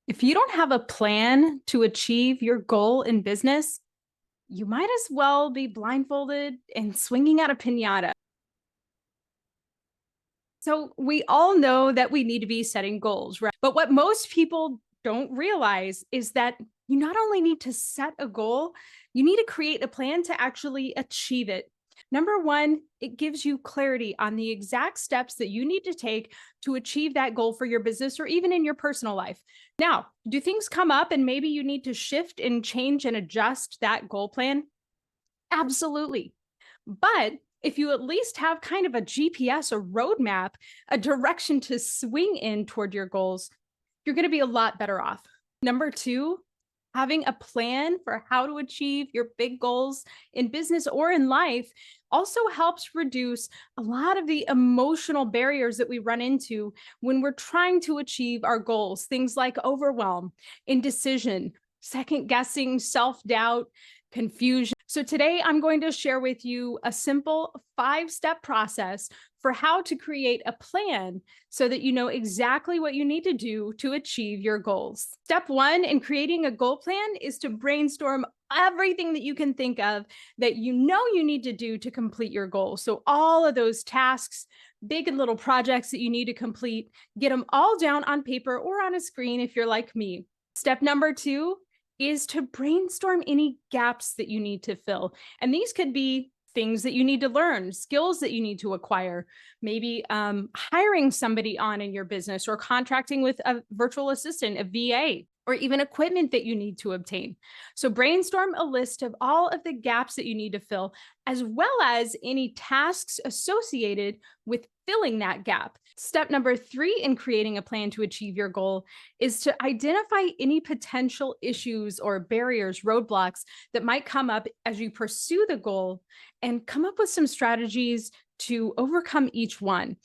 If you don't have a plan to achieve your goal in business, you might as well be blindfolded and swinging at a pinata. So we all know that we need to be setting goals, right? But what most people don't realize is that you not only need to set a goal, you need to create a plan to actually achieve it. Number one, it gives you clarity on the exact steps that you need to take to achieve that goal for your business or even in your personal life. Now, do things come up and maybe you need to shift and change and adjust that goal plan? Absolutely. But if you at least have kind of a GPS, a roadmap, a direction to swing in toward your goals, you're going to be a lot better off. Number two, having a plan for how to achieve your big goals in business or in life also helps reduce a lot of the emotional barriers that we run into when we're trying to achieve our goals. Things like overwhelm, indecision, second guessing, self doubt, confusion. So today I'm going to share with you a simple 5-step process for how to create a plan so that you know exactly what you need to do to achieve your goals. Step one in creating a goal plan is to brainstorm everything that you can think of that you know you need to do to complete your goal. So all of those tasks, big and little projects that you need to complete, get them all down on paper or on a screen if you're like me. Step number two is to brainstorm any gaps that you need to fill. And these could be things that you need to learn, skills that you need to acquire, maybe hiring somebody on in your business or contracting with a virtual assistant, a VA, or even equipment that you need to obtain. So brainstorm a list of all of the gaps that you need to fill, as well as any tasks associated with filling that gap. Step number three in creating a plan to achieve your goal is to identify any potential issues or barriers, roadblocks that might come up as you pursue the goal and come up with some strategies to overcome each one.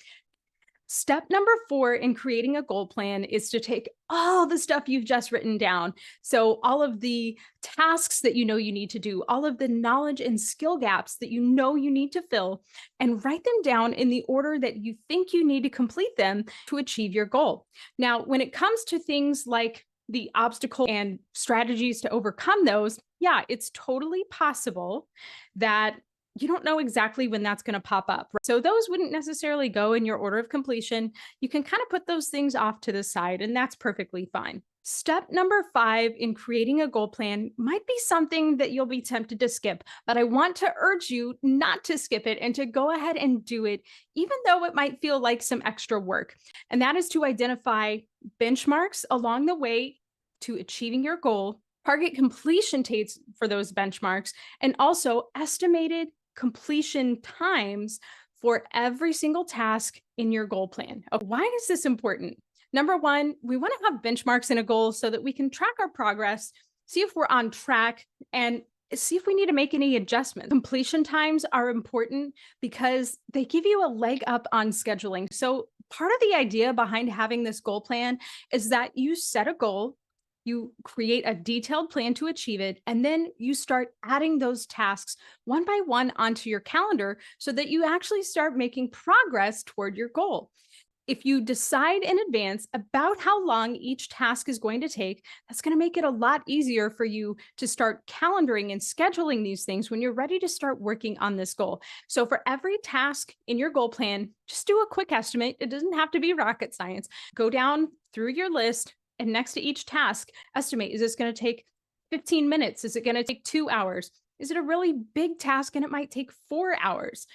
Step number four in creating a goal plan is to take all the stuff you've just written down. So all of the tasks that you know you need to do, all of the knowledge and skill gaps that you know you need to fill, and write them down in the order that you think you need to complete them to achieve your goal. Now, when it comes to things like the obstacle and strategies to overcome those, yeah, it's totally possible that you don't know exactly when that's going to pop up. So those wouldn't necessarily go in your order of completion. You can kind of put those things off to the side, and that's perfectly fine. Step number five in creating a goal plan might be something that you'll be tempted to skip, but I want to urge you not to skip it and to go ahead and do it, even though it might feel like some extra work. And that is to identify benchmarks along the way to achieving your goal, target completion dates for those benchmarks, and also estimated completion times for every single task in your goal plan. Okay, why is this important? Number one, we want to have benchmarks in a goal so that we can track our progress, see if we're on track, and see if we need to make any adjustments. Completion times are important because they give you a leg up on scheduling. So part of the idea behind having this goal plan is that you set a goal, you create a detailed plan to achieve it, and then you start adding those tasks one by one onto your calendar so that you actually start making progress toward your goal. If you decide in advance about how long each task is going to take, that's going to make it a lot easier for you to start calendaring and scheduling these things when you're ready to start working on this goal. So for every task in your goal plan, just do a quick estimate. It doesn't have to be rocket science. Go down through your list, and next to each task, estimate, is this going to take 15 minutes? Is it going to take 2 hours? Is it a really big task and it might take 4 hours?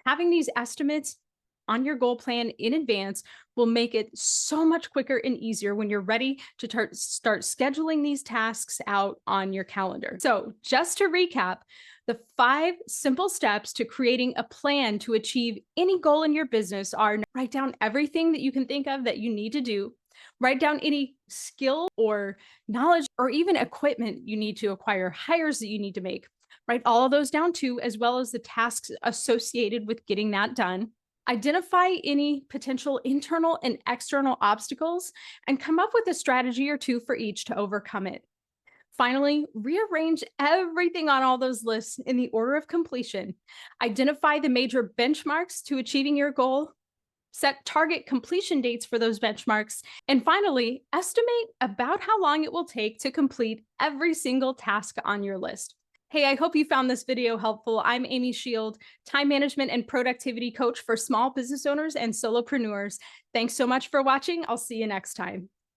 Having these estimates on your goal plan in advance will make it so much quicker and easier when you're ready to start scheduling these tasks out on your calendar. So just to recap, the 5 simple steps to creating a plan to achieve any goal in your business are: write down everything that you can think of that you need to do. Write down any skill or knowledge or even equipment you need to acquire, hires that you need to make. Write all of those down too, as well as the tasks associated with getting that done. Identify any potential internal and external obstacles and come up with a strategy or two for each to overcome it. Finally, rearrange everything on all those lists in the order of completion. Identify the major benchmarks to achieving your goal, Set target completion dates for those benchmarks. And finally, estimate about how long it will take to complete every single task on your list. Hey, I hope you found this video helpful. I'm Amy Shield, time management and productivity coach for small business owners and solopreneurs. Thanks so much for watching. I'll see you next time.